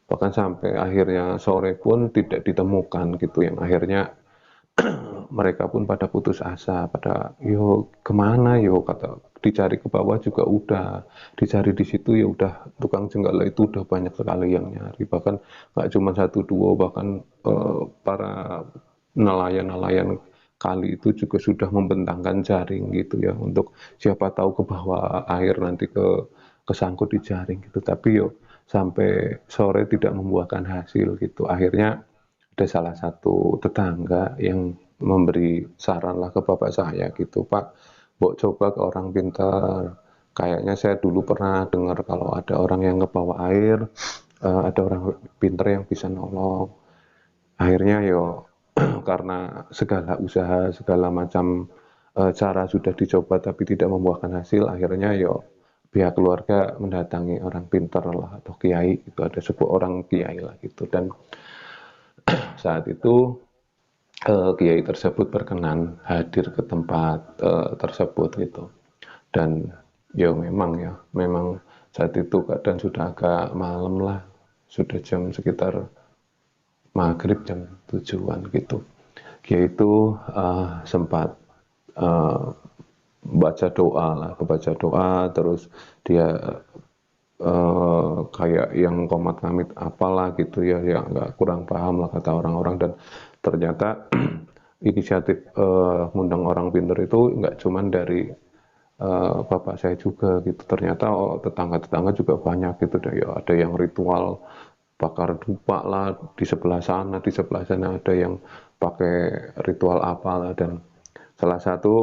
bahkan sampai akhirnya sore pun tidak ditemukan gitu, yang akhirnya mereka pun pada putus asa, pada yo kemana yo, kata dicari ke bawah juga udah, dicari di situ ya udah, tukang jenggala itu udah banyak sekali yang nyari, bahkan nggak cuma satu dua, bahkan para nelayan-nelayan kali itu juga sudah membentangkan jaring gitu ya, untuk siapa tahu ke bawah air nanti kesangkut di jaring gitu, tapi yo sampai sore tidak membuahkan hasil gitu. Akhirnya ada salah satu tetangga yang memberi saran lah ke bapak saya gitu, Pak, Mbok coba ke orang pintar. Kayaknya saya dulu pernah dengar kalau ada orang yang ngebawa air, ada orang pintar yang bisa nolong. Akhirnya yo karena segala usaha, segala macam cara sudah dicoba tapi tidak membuahkan hasil, akhirnya yo pihak keluarga mendatangi orang pintar lah atau kiai, itu ada sebuah orang kiai lah gitu, dan saat itu kiai tersebut berkenan hadir ke tempat tersebut gitu, dan ya memang saat itu keadaan sudah agak malam lah, sudah jam sekitar maghrib, jam tujuan gitu. Kiai itu sempat uh, baca doa, terus dia kayak yang komat kamit apalah gitu ya, yang nggak kurang paham lah kata orang-orang, dan ternyata inisiatif ngundang orang pintar itu nggak cuman dari bapak saya juga gitu, ternyata tetangga-tetangga juga banyak gitu deh ya, ada yang ritual bakar dupa lah di sebelah sana, di sebelah sana ada yang pakai ritual apalah, dan salah satu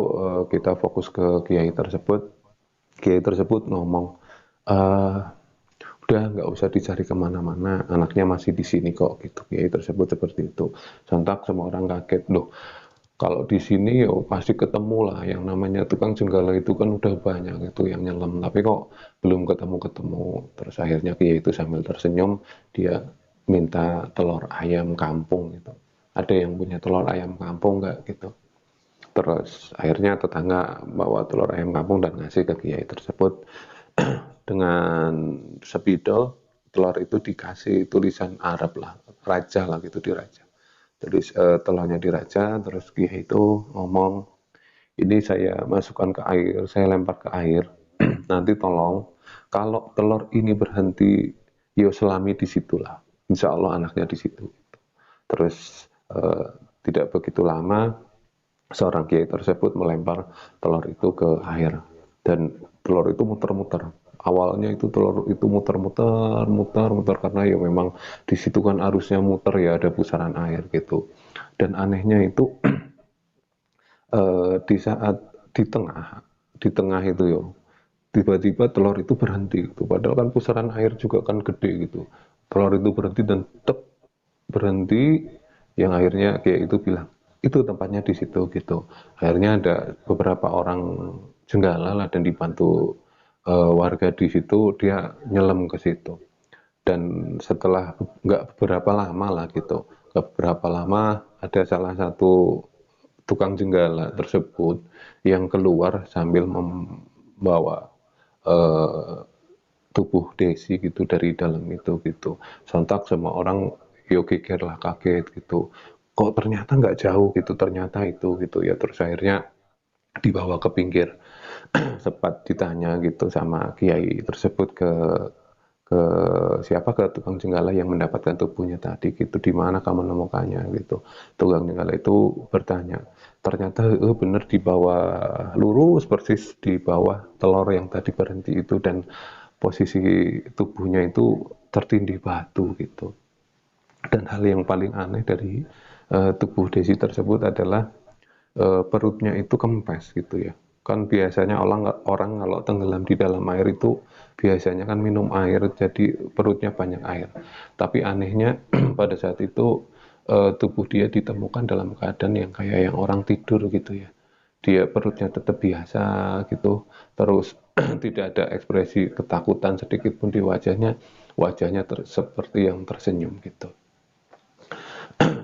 kita fokus ke kiai tersebut ngomong, eh udah nggak usah dicari kemana-mana, anaknya masih di sini kok gitu, kiai tersebut seperti itu. Sontak semua orang kaget, loh kalau di sini ya pasti ketemu lah, yang namanya tukang jenggala itu kan udah banyak itu yang nyelam, tapi kok belum ketemu-ketemu. Terus akhirnya kiai itu sambil tersenyum, dia minta telur ayam kampung gitu, ada yang punya telur ayam kampung nggak gitu. Terus akhirnya tetangga bawa telur ayam kampung dan ngasih ke kiai tersebut, dengan spidol telur itu dikasih tulisan Arab lah, raja lah gitu, diraja. Terus telurnya diraja, terus kiai itu ngomong, ini saya masukkan ke air, saya lempar ke air, nanti tolong kalau telur ini berhenti, yo selami di situlah, insya Allah anaknya di situ. Terus tidak begitu lama seorang kiai tersebut melempar telur itu ke air, dan telur itu muter-muter. Awalnya itu telur itu muter-muter karena ya memang di situ kan arusnya muter ya, ada pusaran air gitu. Dan anehnya itu di saat di tengah itu yo, tiba-tiba telur itu berhenti gitu. Padahal kan pusaran air juga kan gede gitu. Telur itu berhenti dan tep berhenti, yang akhirnya kayak itu bilang itu tempatnya di situ gitu. Akhirnya ada beberapa orang jenggala lah, dan dibantu warga di situ, dia nyelam ke situ. Dan setelah nggak beberapa lama lah gitu, beberapa lama ada salah satu tukang jenggala tersebut yang keluar sambil membawa eh, tubuh Desi gitu dari dalam itu gitu. Sontak semua orang yo geger lah, kaget gitu. Kok ternyata nggak jauh gitu, ternyata itu gitu ya. Terus akhirnya dibawa ke pinggir, sempat ditanya gitu sama kiai tersebut ke siapa, ke tukang jenggala yang mendapatkan tubuhnya tadi gitu, di mana kamu menemukannya gitu. Tukang jenggala itu bertanya, ternyata bener di bawah, lurus persis di bawah telur yang tadi berhenti itu, dan posisi tubuhnya itu tertindih batu gitu. Dan hal yang paling aneh dari tubuh Desi tersebut adalah perutnya itu kempes gitu ya. Kan biasanya orang orang kalau tenggelam di dalam air itu biasanya kan minum air, jadi perutnya banyak air. Tapi anehnya pada saat itu tubuh dia ditemukan dalam keadaan yang kayak yang orang tidur gitu ya. Dia perutnya tetap biasa gitu, terus tidak ada ekspresi ketakutan sedikit pun di wajahnya, wajahnya seperti yang tersenyum gitu.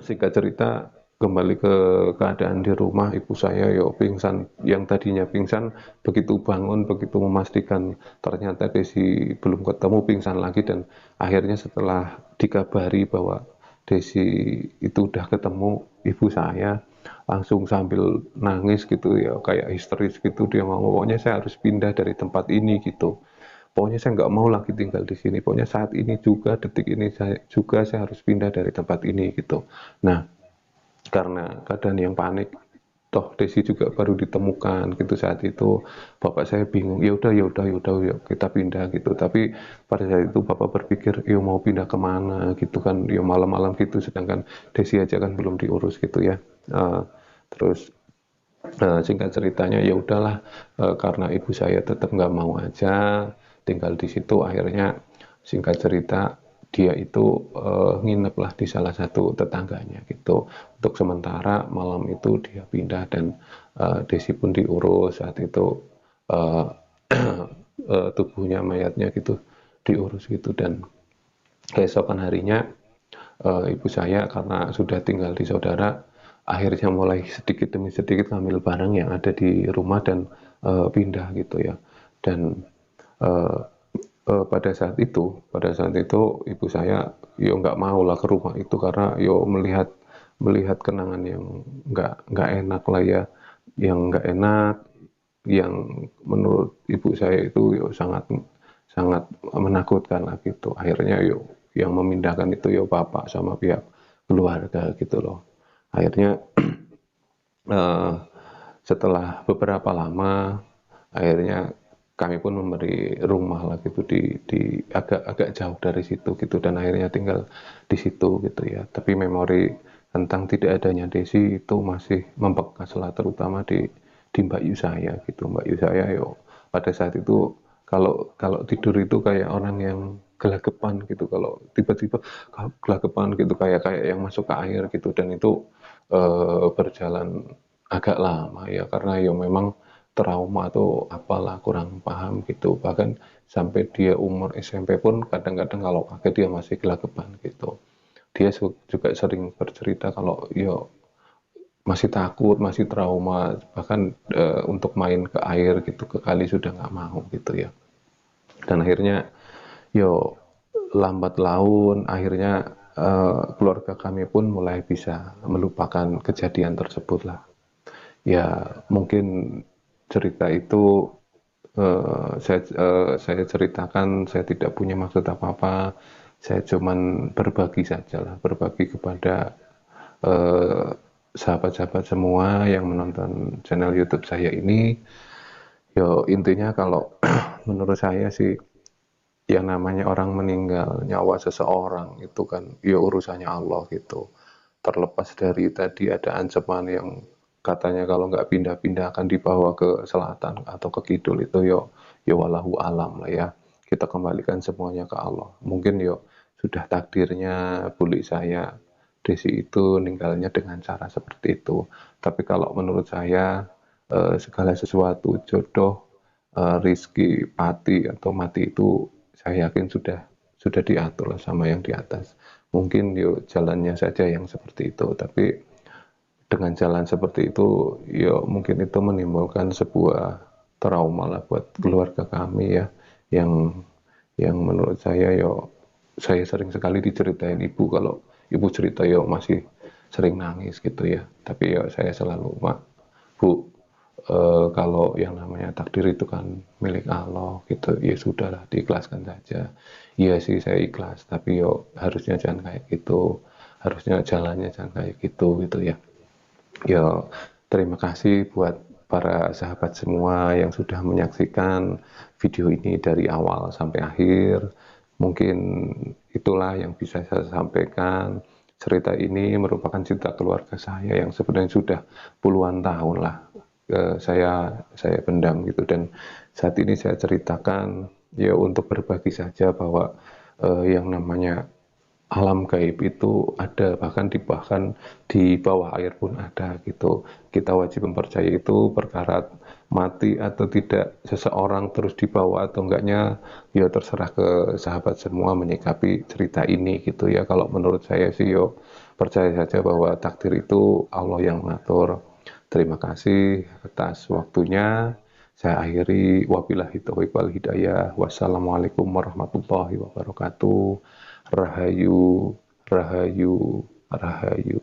Singkat cerita, kembali ke keadaan di rumah, ibu saya yo pingsan, yang tadinya pingsan begitu bangun, begitu memastikan ternyata Desi belum ketemu, pingsan lagi. Dan akhirnya setelah dikabari bahwa Desi itu udah ketemu, ibu saya langsung sambil nangis gitu ya, kayak histeris gitu, dia ngomong pokoknya saya harus pindah dari tempat ini gitu, pokoknya saya nggak mau lagi tinggal di sini, pokoknya saat ini juga, detik ini saya harus pindah dari tempat ini gitu. Nah, karena keadaan yang panik, toh Desi juga baru ditemukan gitu saat itu, bapak saya bingung, ya udah ya udah ya udah, yuk kita pindah gitu. Tapi pada saat itu bapak berpikir, ya mau pindah kemana gitu kan, ya malam-malam gitu, sedangkan Desi aja kan belum diurus gitu ya. Terus singkat ceritanya ya udahlah, karena ibu saya tetap nggak mau aja tinggal di situ, akhirnya singkat cerita dia itu nginep lah di salah satu tetangganya gitu. Untuk sementara malam itu dia pindah, dan Desi pun diurus saat itu, uh, tubuhnya, mayatnya gitu diurus gitu. Dan keesokan harinya ibu saya karena sudah tinggal di saudara, akhirnya mulai sedikit demi sedikit ngambil barang yang ada di rumah dan pindah gitu ya. Dan uh, pada saat itu ibu saya yo nggak mau lah ke rumah itu, karena yo melihat melihat kenangan yang nggak enak lah ya, yang nggak enak, yang menurut ibu saya itu yo sangat sangat menakutkan lah gitu. Akhirnya yo yang memindahkan itu yo bapak sama pihak keluarga gitu loh. Akhirnya eh, setelah beberapa lama, akhirnya kami pun memberi rumah lah gitu di agak jauh dari situ gitu, dan akhirnya tinggal di situ gitu ya. Tapi memori tentang tidak adanya Desi itu masih membekas lah, terutama di Mbak Yu saya gitu. Mbak Yu saya yo pada saat itu kalau kalau tidur itu kayak orang yang gelagapan gitu, kalau tiba-tiba gelagapan gitu, kayak kayak yang masuk ke air gitu. Dan itu berjalan agak lama ya, karena ya memang trauma atau apalah, kurang paham gitu. Bahkan sampai dia umur SMP pun kadang-kadang kalau kaget dia masih gelagapan gitu. Dia juga sering bercerita kalau yo masih takut, masih trauma, bahkan untuk main ke air gitu, ke kali sudah nggak mau gitu ya. Dan akhirnya yo lambat laun akhirnya keluarga kami pun mulai bisa melupakan kejadian tersebut lah. Ya mungkin cerita itu saya ceritakan, saya tidak punya maksud apa-apa, saya cuman berbagi saja lah, berbagi kepada eh, sahabat-sahabat semua yang menonton channel YouTube saya ini. Yo intinya kalau menurut saya sih, yang namanya orang meninggal, nyawa seseorang itu kan ya urusannya Allah gitu. Terlepas dari tadi ada ancaman yang katanya kalau nggak pindah-pindah akan dibawa ke selatan atau ke kidul, itu yo yo walahu alam lah ya. Kita kembalikan semuanya ke Allah. Mungkin yo sudah takdirnya bulik saya Desi itu ninggalnya dengan cara seperti itu. Tapi kalau menurut saya segala sesuatu, jodoh, rizki, pati atau mati itu saya yakin sudah diatur sama yang di atas. Mungkin yuk jalannya saja yang seperti itu, tapi dengan jalan seperti itu, yuk mungkin itu menimbulkan sebuah trauma lah buat keluarga kami ya, yang menurut saya yo, saya sering sekali diceritain ibu, kalau ibu cerita yo masih sering nangis gitu ya. Tapi ya saya selalu, mak, bu, kalau yang namanya takdir itu kan milik Allah gitu, ya sudahlah, diikhlaskan saja. Iya sih saya ikhlas, tapi yo harusnya jangan kayak gitu, harusnya jalannya jangan kayak gitu gitu ya. Ya, terima kasih buat para sahabat semua yang sudah menyaksikan video ini dari awal sampai akhir. Mungkin itulah yang bisa saya sampaikan. Cerita ini merupakan cerita keluarga saya yang sebenarnya sudah puluhan tahun lah saya pendam gitu, dan saat ini saya ceritakan ya untuk berbagi saja bahwa yang namanya alam gaib itu ada, bahkan di bawah air pun ada gitu. Kita wajib mempercayai itu. Perkara mati atau tidak seseorang terus dibawa atau enggaknya ya terserah ke sahabat semua menyikapi cerita ini gitu ya. Kalau menurut saya sih yo percaya saja bahwa takdir itu Allah yang mengatur. Terima kasih atas waktunya. Saya akhiri, wabillahi taufiq wal hidayah. Wassalamualaikum warahmatullahi wabarakatuh. Rahayu, rahayu, rahayu.